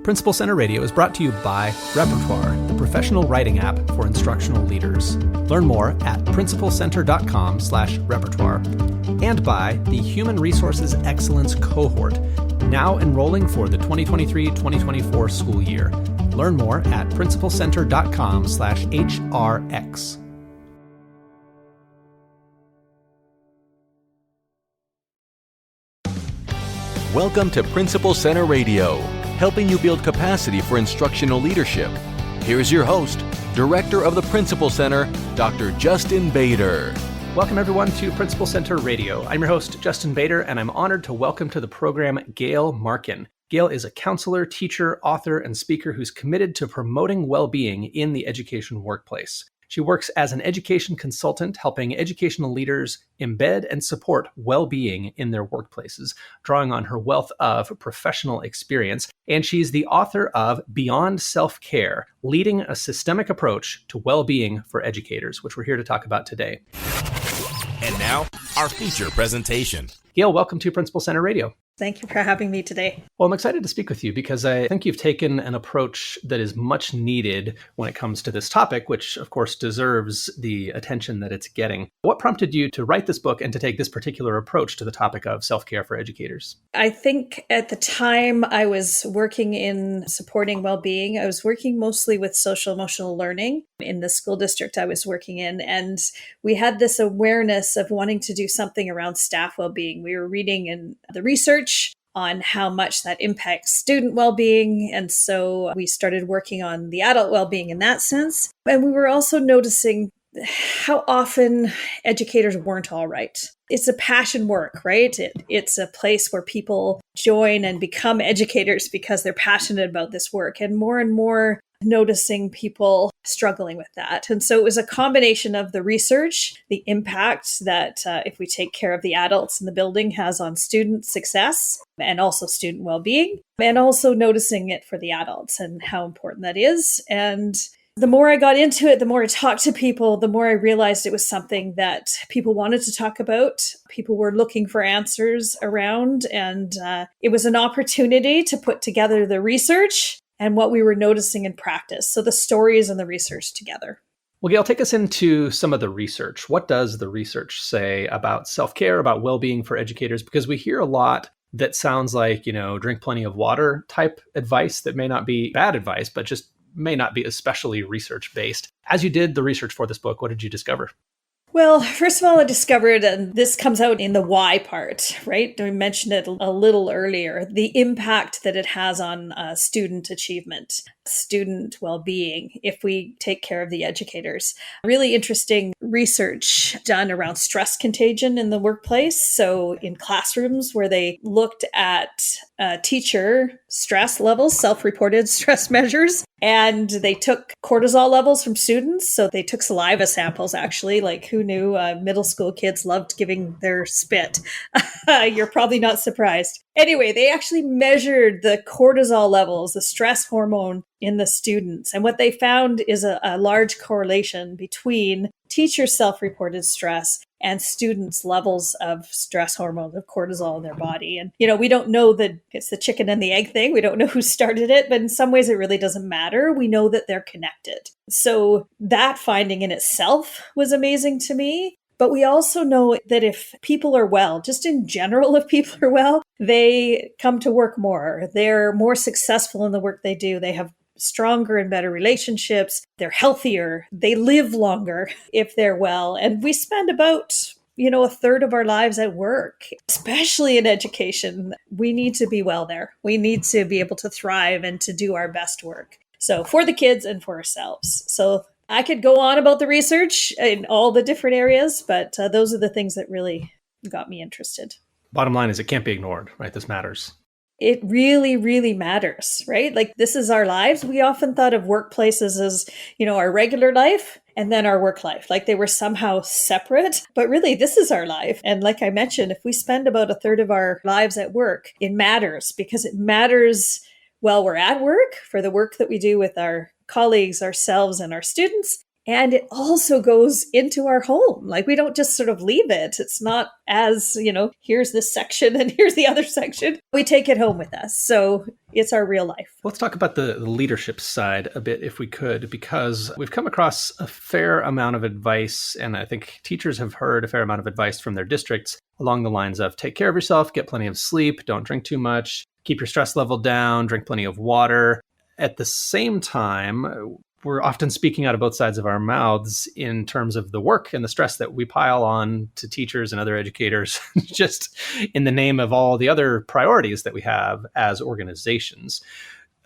Principal Center Radio is brought to you by Repertoire, the professional writing app for instructional leaders. Learn more at principalcenter.com/repertoire, and by the Human Resources Excellence Cohort, now enrolling for the 2023-2024 school year. Learn more at principalcenter.com/HRX. Welcome to Principal Center Radio, helping you build capacity for instructional leadership. Here's your host, Director of the Principal Center, Dr. Justin Bader. Welcome everyone to Principal Center Radio. I'm your host, Justin Bader, and I'm honored to welcome to the program Gail Markin. Gail is a counselor, teacher, author, and speaker who's committed to promoting well-being in the education workplace. She works as an education consultant, helping educational leaders embed and support well-being in their workplaces, drawing on her wealth of professional experience. And she's the author of Beyond Self-Care, Leading a Systemic Approach to Well-Being for Educators, which we're here to talk about today. And now, our feature presentation. Gail, welcome to Principal Center Radio. Thank you for having me today. Well, I'm excited to speak with you because I think you've taken an approach that is much needed when it comes to this topic, which of course deserves the attention that it's getting. What prompted you to write this book and to take this particular approach to the topic of self-care for educators? I think at the time I was working in supporting well-being, I was working mostly with social emotional learning in the school district I was working in. And we had this awareness of wanting to do something around staff well-being. We were reading in the research on how much that impacts student well-being. And so we started working on the adult well-being in that sense. And we were also noticing how often educators weren't all right. It's a passion work, right? It's a place where people join and become educators because they're passionate about this work, and more noticing people struggling with that. And so it was a combination of the research, the impact that if we take care of the adults in the building has on student success and also student well-being, and also noticing it for the adults and how important that is. And the more I got into it, the more I talked to people, the more I realized it was something that people wanted to talk about. People were looking for answers around, and it was an opportunity to put together the research and what we were noticing in practice. So the stories and the research together. Well, Gail, take us into some of the research. What does the research say about self-care, about well-being for educators? Because we hear a lot that sounds like, drink plenty of water type advice that may not be bad advice, but just may not be especially research-based. As you did the research for this book, what did you discover? Well, first of all, I discovered, and this comes out in the why part, right? I mentioned it a little earlier, the impact that it has on student achievement, student well-being, if we take care of the educators. Really interesting research done around stress contagion in the workplace. So in classrooms where they looked at teacher stress levels, self-reported stress measures, and they took cortisol levels from students. So they took saliva samples, actually, like who knew middle school kids loved giving their spit. You're probably not surprised. Anyway, they actually measured the cortisol levels, the stress hormone in the students. And what they found is a large correlation between teachers' self-reported stress and students' levels of stress hormone, of cortisol in their body. And, we don't know that it's the chicken and the egg thing. We don't know who started it, but in some ways it really doesn't matter. We know that they're connected. So that finding in itself was amazing to me. But we also know that if people are well, just in general, if people are well, they come to work more. They're more successful in the work they do. They have stronger and better relationships. They're healthier. They live longer if they're well. And we spend about, a third of our lives at work, especially in education. We need to be well there. We need to be able to thrive and to do our best work. So for the kids and for ourselves. So I could go on about the research in all the different areas, but those are the things that really got me interested. Bottom line is it can't be ignored, right? This matters. It really, really matters, right? Like this is our lives. We often thought of workplaces as, our regular life and then our work life, like they were somehow separate, but really this is our life. And like I mentioned, if we spend about a third of our lives at work, it matters because it matters while we're at work for the work that we do with our colleagues, ourselves, and our students. And it also goes into our home. Like we don't just sort of leave it. It's not as, here's this section and here's the other section. We take it home with us. So it's our real life. Let's talk about the leadership side a bit, if we could, because we've come across a fair amount of advice, and I think teachers have heard a fair amount of advice from their districts along the lines of take care of yourself, get plenty of sleep, don't drink too much, keep your stress level down, drink plenty of water. At the same time, we're often speaking out of both sides of our mouths in terms of the work and the stress that we pile on to teachers and other educators, just in the name of all the other priorities that we have as organizations.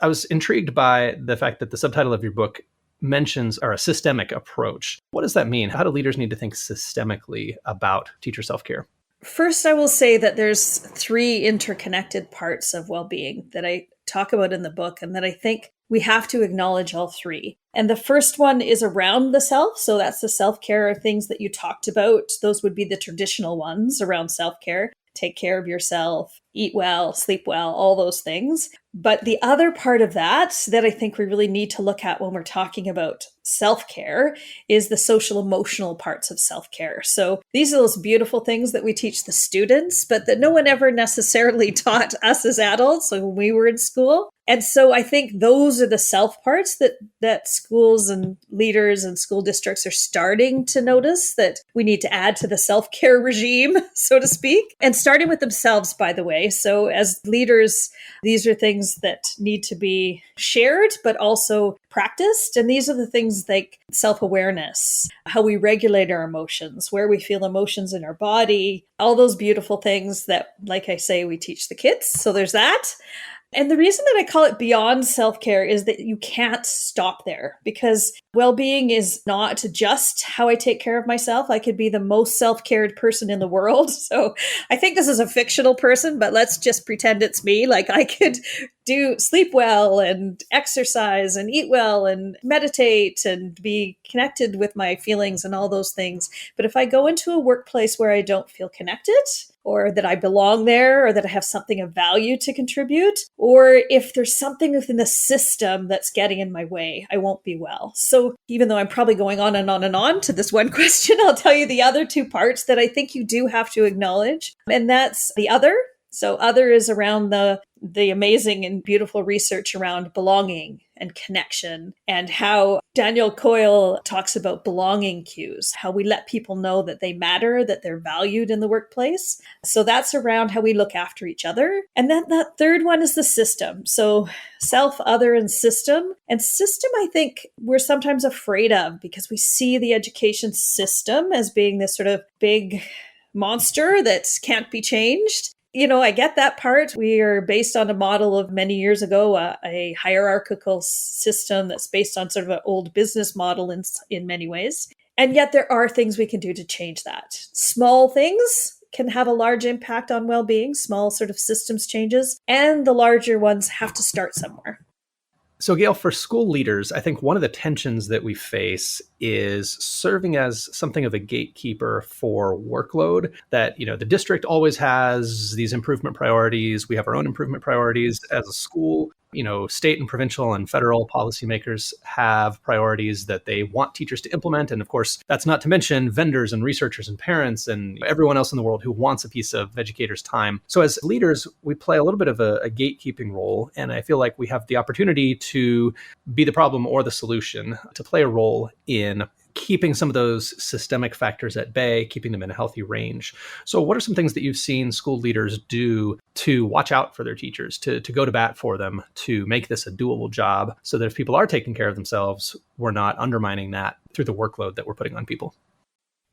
I was intrigued by the fact that the subtitle of your book mentions a systemic approach. What does that mean? How do leaders need to think systemically about teacher self-care? First, I will say that there's 3 interconnected parts of well-being that I talk about in the book, and that I think we have to acknowledge all 3. And the first one is around the self. So that's the self-care things that you talked about. Those would be the traditional ones around self-care. Take care of yourself, eat well, sleep well, all those things. But the other part of that I think we really need to look at when we're talking about self-care is the social emotional parts of self-care. So these are those beautiful things that we teach the students, but that no one ever necessarily taught us as adults when we were in school. And so I think those are the self parts that schools and leaders and school districts are starting to notice that we need to add to the self-care regime, so to speak, and starting with themselves, by the way. So as leaders, these are things that need to be shared, but also practiced. And these are the things like self-awareness, how we regulate our emotions, where we feel emotions in our body, all those beautiful things that, like I say, we teach the kids. So there's that. And the reason that I call it beyond self-care is that you can't stop there, because well-being is not just how I take care of myself. I could be the most self-cared person in the world. So I think this is a fictional person, but let's just pretend it's me. Like I could sleep well and exercise and eat well and meditate and be connected with my feelings and all those things. But if I go into a workplace where I don't feel connected, or that I belong there, or that I have something of value to contribute, or if there's something within the system that's getting in my way, I won't be well. So even though I'm probably going on and on and on to this one question, I'll tell you the other 2 parts that I think you do have to acknowledge. And that's the other. So other is around the amazing and beautiful research around belonging and connection, and how Daniel Coyle talks about belonging cues, how we let people know that they matter, that they're valued in the workplace. So that's around how we look after each other. And then that third one is the system. So self, other, and system. And system, I think we're sometimes afraid of, because we see the education system as being this sort of big monster that can't be changed. I get that part. We are based on a model of many years ago, a hierarchical system that's based on sort of an old business model in many ways. And yet there are things we can do to change that. Small things can have a large impact on well-being, small sort of systems changes, and the larger ones have to start somewhere. So Gail, for school leaders, I think one of the tensions that we face is serving as something of a gatekeeper for workload, that, the district always has these improvement priorities. We have our own improvement priorities as a school. State and provincial and federal policymakers have priorities that they want teachers to implement. And of course, that's not to mention vendors and researchers and parents and everyone else in the world who wants a piece of educators' time. So as leaders, we play a little bit of a gatekeeping role. And I feel like we have the opportunity to be the problem or the solution, to play a role in keeping some of those systemic factors at bay, keeping them in a healthy range. So what are some things that you've seen school leaders do to watch out for their teachers, to go to bat for them, to make this a doable job, so that if people are taking care of themselves, we're not undermining that through the workload that we're putting on people?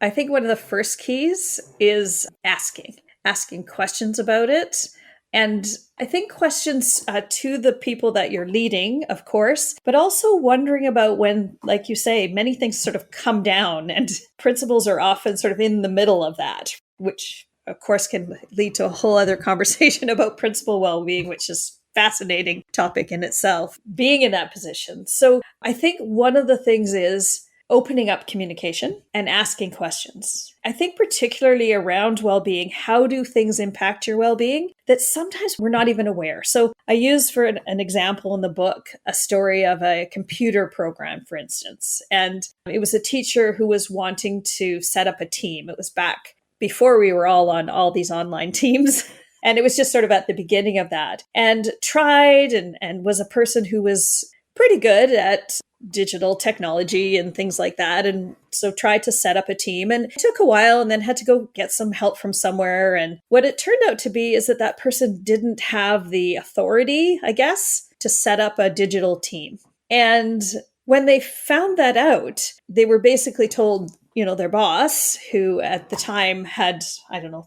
I think one of the first keys is asking questions about it. And I think questions to the people that you're leading, of course, but also wondering about when, like you say, many things sort of come down, and principals are often sort of in the middle of that, which of course can lead to a whole other conversation about principal well-being, which is a fascinating topic in itself, being in that position. So I think one of the things is opening up communication and asking questions. I think particularly around well-being, how do things impact your well-being that sometimes we're not even aware? So I use for an example in the book, a story of a computer program, for instance. And it was a teacher who was wanting to set up a team. It was back before we were all on all these online teams. And it was just sort of at the beginning of that, and tried and was a person who was pretty good at digital technology and things like that. And so tried to set up a team, and it took a while, and then had to go get some help from somewhere. And what it turned out to be is that that person didn't have the authority, I guess, to set up a digital team. And when they found that out, they were basically told, their boss, who at the time had,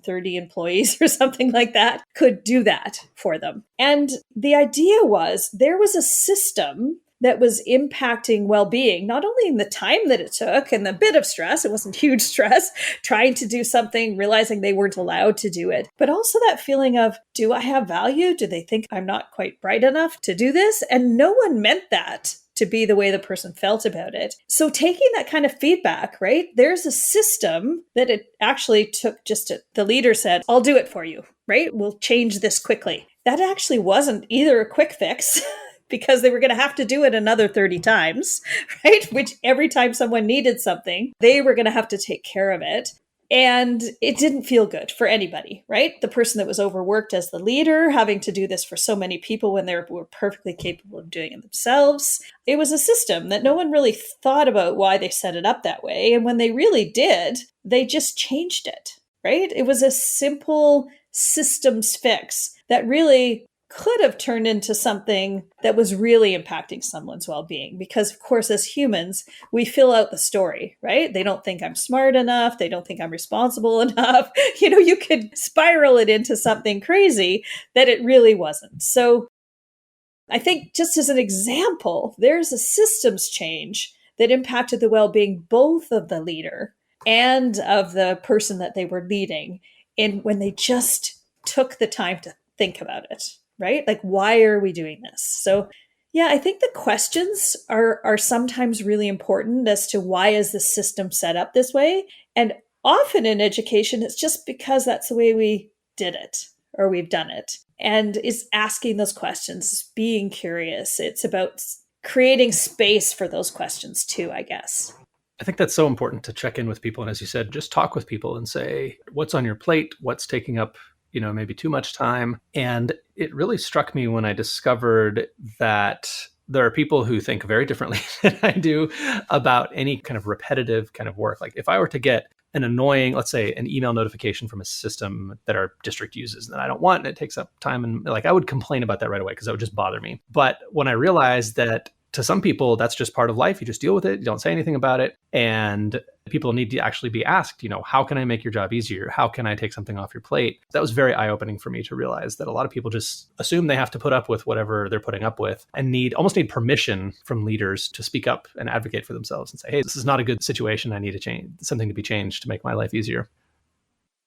30 employees or something like that, could do that for them. And the idea was there was a system that was impacting well-being, not only in the time that it took and the bit of stress, it wasn't huge stress, trying to do something, realizing they weren't allowed to do it, but also that feeling of, do I have value? Do they think I'm not quite bright enough to do this? And no one meant that to be the way the person felt about it. So taking that kind of feedback, right? There's a system that it actually took the leader said, I'll do it for you, right? We'll change this quickly. That actually wasn't either a quick fix because they were going to have to do it another 30 times, right? Which every time someone needed something, they were going to have to take care of it. And it didn't feel good for anybody, right? The person that was overworked as the leader, having to do this for so many people when they were perfectly capable of doing it themselves. It was a system that no one really thought about why they set it up that way. And when they really did, they just changed it, right? It was a simple systems fix that really could have turned into something that was really impacting someone's well-being. Because of course, as humans, we fill out the story, right? They don't think I'm smart enough. They don't think I'm responsible enough. You could spiral it into something crazy that it really wasn't. So I think just as an example, there's a systems change that impacted the well-being both of the leader and of the person that they were leading when they just took the time to think about it. Right? Like, why are we doing this? So yeah, I think the questions are sometimes really important as to why is the system set up this way? And often in education, it's just because that's the way we did it or we've done it. And it's asking those questions, being curious. It's about creating space for those questions too, I guess. I think that's so important to check in with people. And as you said, just talk with people and say, what's on your plate? What's taking up maybe too much time. And it really struck me when I discovered that there are people who think very differently than I do about any kind of repetitive kind of work. Like if I were to get an annoying, let's say, an email notification from a system that our district uses that I don't want, and it takes up time, and I would complain about that right away because that would just bother me. But when I realized that to some people, that's just part of life. You just deal with it. You don't say anything about it. And people need to actually be asked, how can I make your job easier? How can I take something off your plate? That was very eye-opening for me to realize that a lot of people just assume they have to put up with whatever they're putting up with and almost need permission from leaders to speak up and advocate for themselves and say, hey, this is not a good situation. I need to change something to be changed to make my life easier.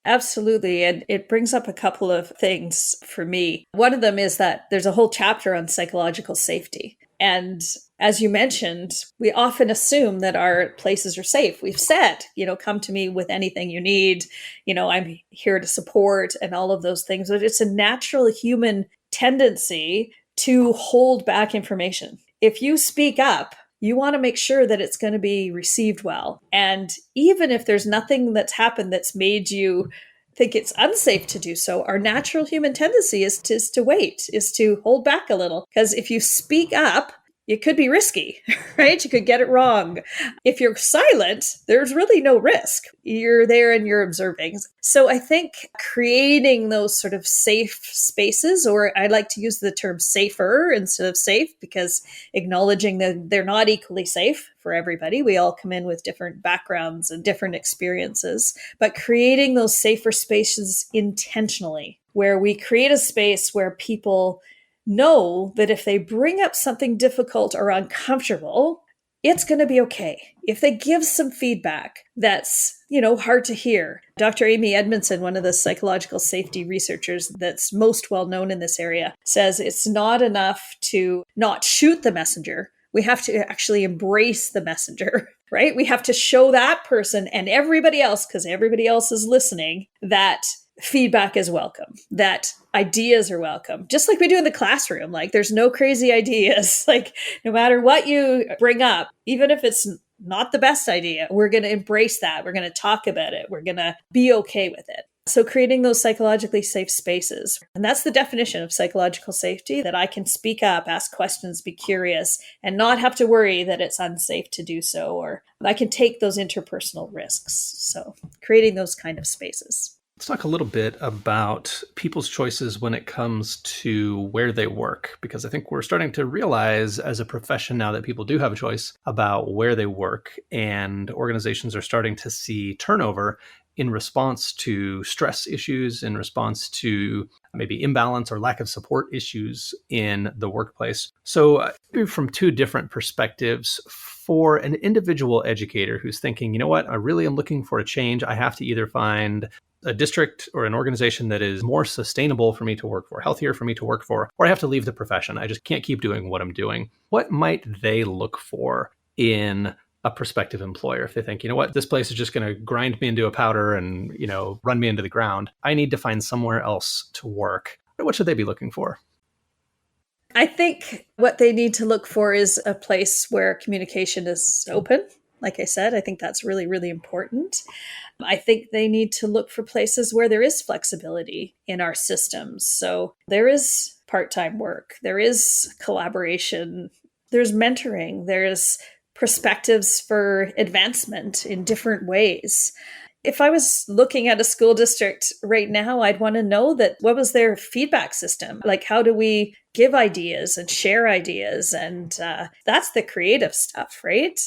Absolutely. And it brings up a couple of things for me. One of them is that there's a whole chapter on psychological safety. And as you mentioned, we often assume that our places are safe. We've said, come to me with anything you need. I'm here to support and all of those things. But it's a natural human tendency to hold back information. If you speak up, you want to make sure that it's going to be received well. And even if there's nothing that's happened that's made you think it's unsafe to do so, our natural human tendency is to wait, is to hold back a little. Because if you speak up, it could be risky, right? You could get it wrong. If you're silent, there's really no risk. You're there and you're observing. So I think creating those sort of safe spaces, or I like to use the term safer instead of safe, because acknowledging that they're not equally safe for everybody. We all come in with different backgrounds and different experiences, but creating those safer spaces intentionally, where we create a space where people know that if they bring up something difficult or uncomfortable, it's going to be okay. If they give some feedback that's, hard to hear. Dr. Amy Edmondson, one of the psychological safety researchers that's most well known in this area, says it's not enough to not shoot the messenger, We have to actually embrace the messenger, right? We have to show that person and everybody else, because everybody else is listening, that feedback is welcome, that ideas are welcome, just like we do in the classroom. Like, there's no crazy ideas. Like, no matter what you bring up, even if it's not the best idea, we're going to embrace that. We're going to talk about it. We're going to be okay with it. So creating those psychologically safe spaces. And that's the definition of psychological safety, that I can speak up, ask questions, be curious, and not have to worry that it's unsafe to do so, or I can take those interpersonal risks. So creating those kind of spaces. Let's talk a little bit about people's choices when it comes to where they work, because I think we're starting to realize as a profession now that people do have a choice about where they work, and organizations are starting to see turnover in response to stress issues, in response to maybe imbalance or lack of support issues in the workplace. So maybe from two different perspectives, for an individual educator who's thinking, you know what, I really am looking for a change. I have to either find a district or an organization that is more sustainable for me to work for, healthier for me to work for, or I have to leave the profession. I just can't keep doing what I'm doing. What might they look for in a prospective employer if they think, you know what, this place is just going to grind me into a powder and, run me into the ground. I need to find somewhere else to work. What should they be looking for? I think what they need to look for is a place where communication is open. Like I said, I think that's really, really important. I think they need to look for places where there is flexibility in our systems. So there is part-time work, there is collaboration, there's mentoring, there's perspectives for advancement in different ways. If I was looking at a school district right now, I'd want to know that what was their feedback system? Like, how do we give ideas and share ideas? And that's the creative stuff, right?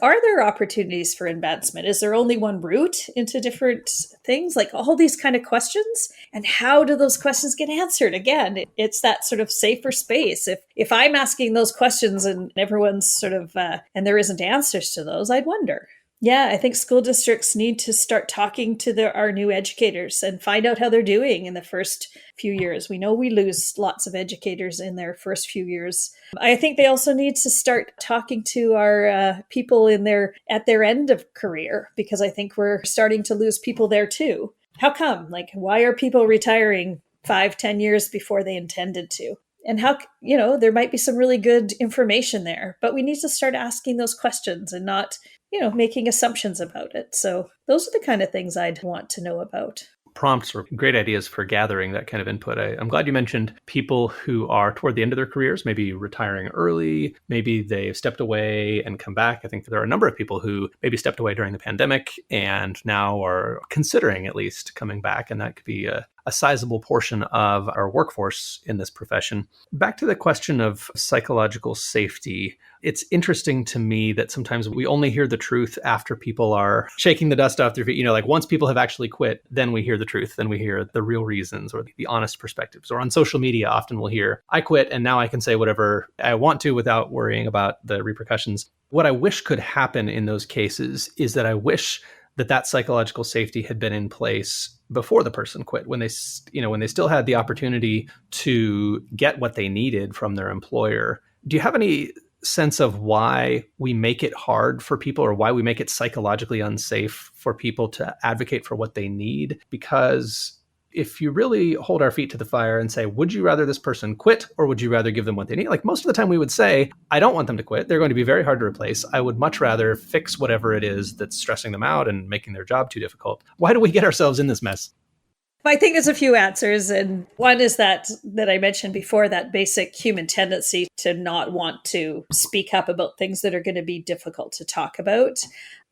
Are there opportunities for advancement? Is there only one route into different things? Like all these kind of questions. And how do those questions get answered? Again, it's that sort of safer space. If I'm asking those questions and everyone's sort of, and there isn't answers to those, I'd wonder. Yeah, I think school districts need to start talking to our new educators and find out how they're doing in the first few years. We know we lose lots of educators in their first few years. I think they also need to start talking to our people at their end of career, because I think we're starting to lose people there too. How come? Like, why are people retiring 5-10 years before they intended to? And how, there might be some really good information there, but we need to start asking those questions and not making assumptions about it. So those are the kind of things I'd want to know about. Prompts are great ideas for gathering that kind of input. I'm glad you mentioned people who are toward the end of their careers, maybe retiring early, maybe they've stepped away and come back. I think there are a number of people who maybe stepped away during the pandemic and now are considering at least coming back. And that could be a sizable portion of our workforce in this profession. Back to the question of psychological safety. It's interesting to me that sometimes we only hear the truth after people are shaking the dust off their feet. Like once people have actually quit, then we hear the truth, then we hear the real reasons or the honest perspectives. Or on social media, often we'll hear, I quit and now I can say whatever I want to without worrying about the repercussions. What I wish could happen in those cases is that I wish that psychological safety had been in place before the person quit, when they still had the opportunity to get what they needed from their employer. Do you have any sense of why we make it hard for people, or why we make it psychologically unsafe for people to advocate for what they need? Because if you really hold our feet to the fire and say, would you rather this person quit or would you rather give them what they need? Like most of the time we would say, I don't want them to quit. They're going to be very hard to replace. I would much rather fix whatever it is that's stressing them out and making their job too difficult. Why do we get ourselves in this mess? I think there's a few answers. And one is that I mentioned before, that basic human tendency to not want to speak up about things that are going to be difficult to talk about.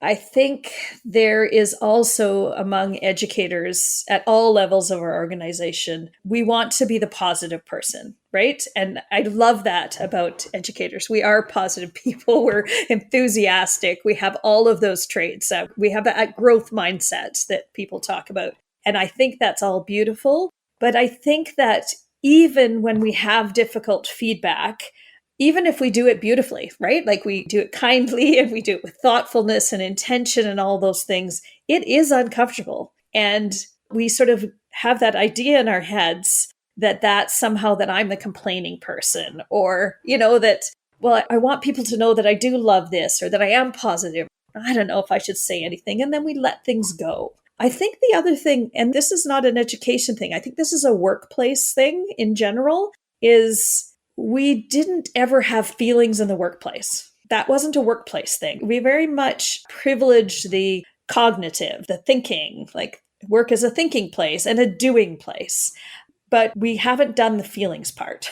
I think there is also among educators at all levels of our organization, we want to be the positive person, right? And I love that about educators. We are positive people. We're enthusiastic. We have all of those traits. We have that growth mindset that people talk about. And I think that's all beautiful. But I think that even when we have difficult feedback, even if we do it beautifully, right? Like we do it kindly and we do it with thoughtfulness and intention and all those things, it is uncomfortable. And we sort of have that idea in our heads that somehow that I'm the complaining person, or, that well, I want people to know that I do love this or that I am positive. I don't know if I should say anything. And then we let things go. I think the other thing, and this is not an education thing, I think this is a workplace thing in general, is we didn't ever have feelings in the workplace. That wasn't a workplace thing. We very much privileged the cognitive, the thinking, like work is a thinking place and a doing place. But we haven't done the feelings part,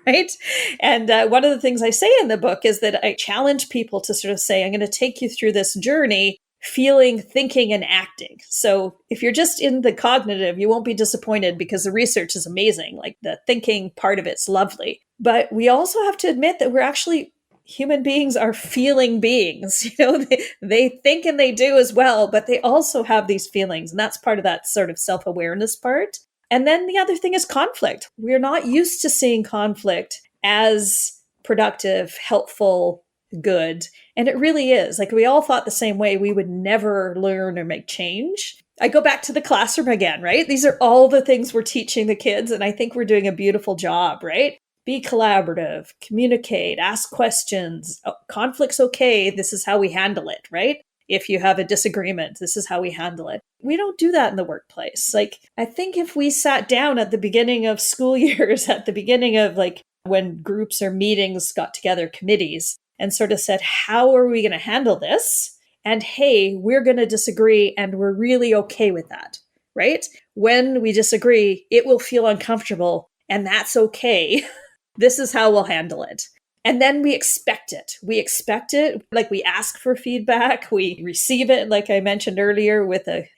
right? And one of the things I say in the book is that I challenge people to sort of say, I'm going to take you through this journey, feeling, thinking, and acting. So if you're just in the cognitive, you won't be disappointed because the research is amazing. Like the thinking part of it's lovely. But we also have to admit that we're actually human beings are feeling beings. They think and they do as well, but they also have these feelings. And that's part of that sort of self-awareness part. And then the other thing is conflict. We're not used to seeing conflict as productive, helpful, good. And it really is. Like we all thought the same way. We would never learn or make change. I go back to the classroom again, right? These are all the things we're teaching the kids. And I think we're doing a beautiful job, right? Be collaborative, communicate, ask questions. Oh, conflict's okay. This is how we handle it, right? If you have a disagreement, this is how we handle it. We don't do that in the workplace. Like, I think if we sat down at the beginning of school years, at the beginning of like when groups or meetings got together, committees, and sort of said, how are we going to handle this? And hey, we're going to disagree and we're really okay with that, right? When we disagree, it will feel uncomfortable and that's okay. This is how we'll handle it. And then we expect it. We expect it, like we ask for feedback, we receive it, like I mentioned earlier,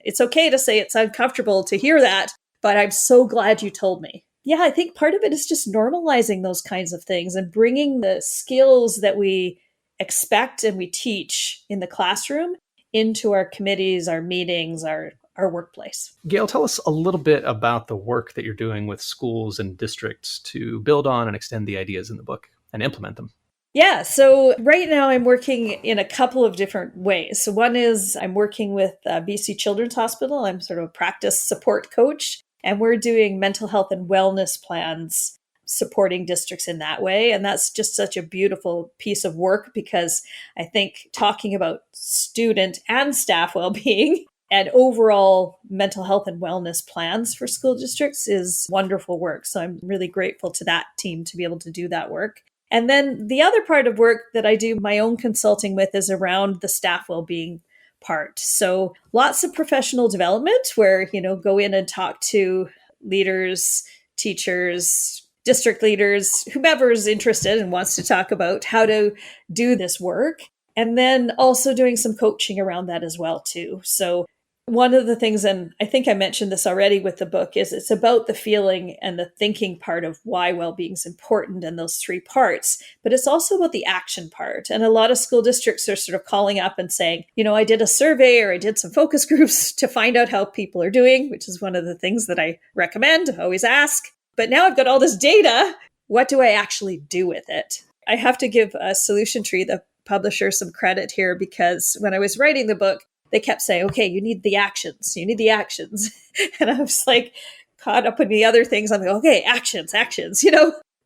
it's okay to say it's uncomfortable to hear that, but I'm so glad you told me. Yeah, I think part of it is just normalizing those kinds of things and bringing the skills that we expect and we teach in the classroom into our committees, our meetings, our workplace. Gail, tell us a little bit about the work that you're doing with schools and districts to build on and extend the ideas in the book and implement them. Yeah, so right now I'm working in a couple of different ways. So one is I'm working with BC Children's Hospital. I'm sort of a practice support coach, and we're doing mental health and wellness plans, supporting districts in that way. And that's just such a beautiful piece of work because I think talking about student and staff well-being and overall mental health and wellness plans for school districts is wonderful work. So I'm really grateful to that team to be able to do that work. And then the other part of work that I do my own consulting with is around the staff well-being part. So lots of professional development where, go in and talk to leaders, teachers, district leaders, whomever's interested and wants to talk about how to do this work. And then also doing some coaching around that as well, too. So one of the things, and I think I mentioned this already with the book, is it's about the feeling and the thinking part of why well-being is important and those three parts, but it's also about the action part. And a lot of school districts are sort of calling up and saying, I did a survey or I did some focus groups to find out how people are doing, which is one of the things that I recommend, always ask. But now I've got all this data. What do I actually do with it? I have to give Solution Tree, the publisher, some credit here because when I was writing the book, they kept saying, okay, you need the actions. You need the actions. And I was like caught up in the other things. I'm like, okay, actions.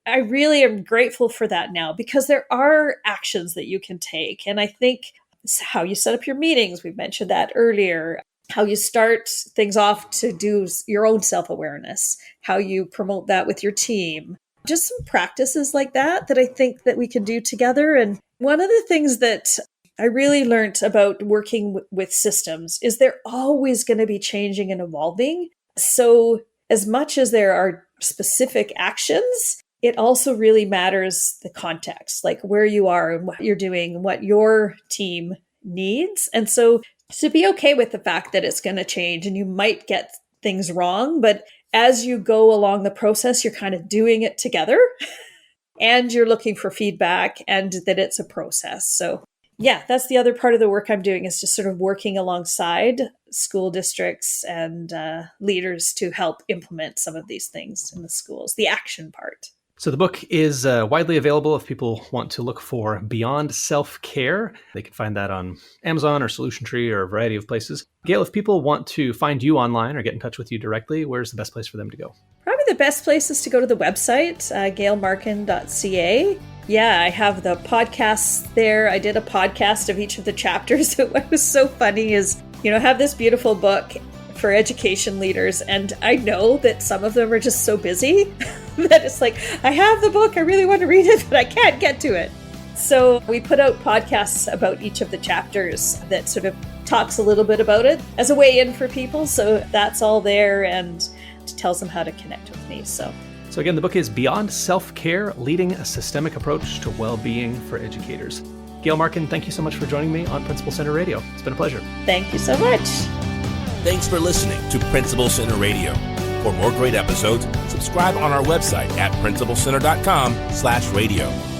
I really am grateful for that now because there are actions that you can take. And I think how you set up your meetings, we mentioned that earlier, how you start things off to do your own self-awareness, how you promote that with your team, just some practices like that I think that we can do together. And one of the things that I really learned about working with systems is they're always going to be changing and evolving. So as much as there are specific actions, it also really matters the context, like where you are and what you're doing, what your team needs. And so to be okay with the fact that it's going to change and you might get things wrong, but as you go along the process, you're kind of doing it together and you're looking for feedback and that it's a process. So yeah, that's the other part of the work I'm doing is just sort of working alongside school districts and leaders to help implement some of these things in the schools, the action part. So the book is widely available if people want to look for Beyond Self-Care. They can find that on Amazon or Solution Tree or a variety of places. Gail, if people want to find you online or get in touch with you directly, where's the best place for them to go? Probably the best place is to go to the website, gailmarkin.ca. Yeah, I have the podcasts there. I did a podcast of each of the chapters. What was so funny is, I have this beautiful book for education leaders, and I know that some of them are just so busy that it's like, I have the book, I really want to read it, but I can't get to it. So we put out podcasts about each of the chapters that sort of talks a little bit about it as a way in for people. So that's all there, and tells them how to connect with me. So again, the book is Beyond Self-Care, Leading a Systemic Approach to Well-Being for Educators. Gail Markin, thank you so much for joining me on Principal Center Radio. It's been a pleasure. Thank you so much. Thanks for listening to Principal Center Radio. For more great episodes, subscribe on our website at principalcenter.com/radio.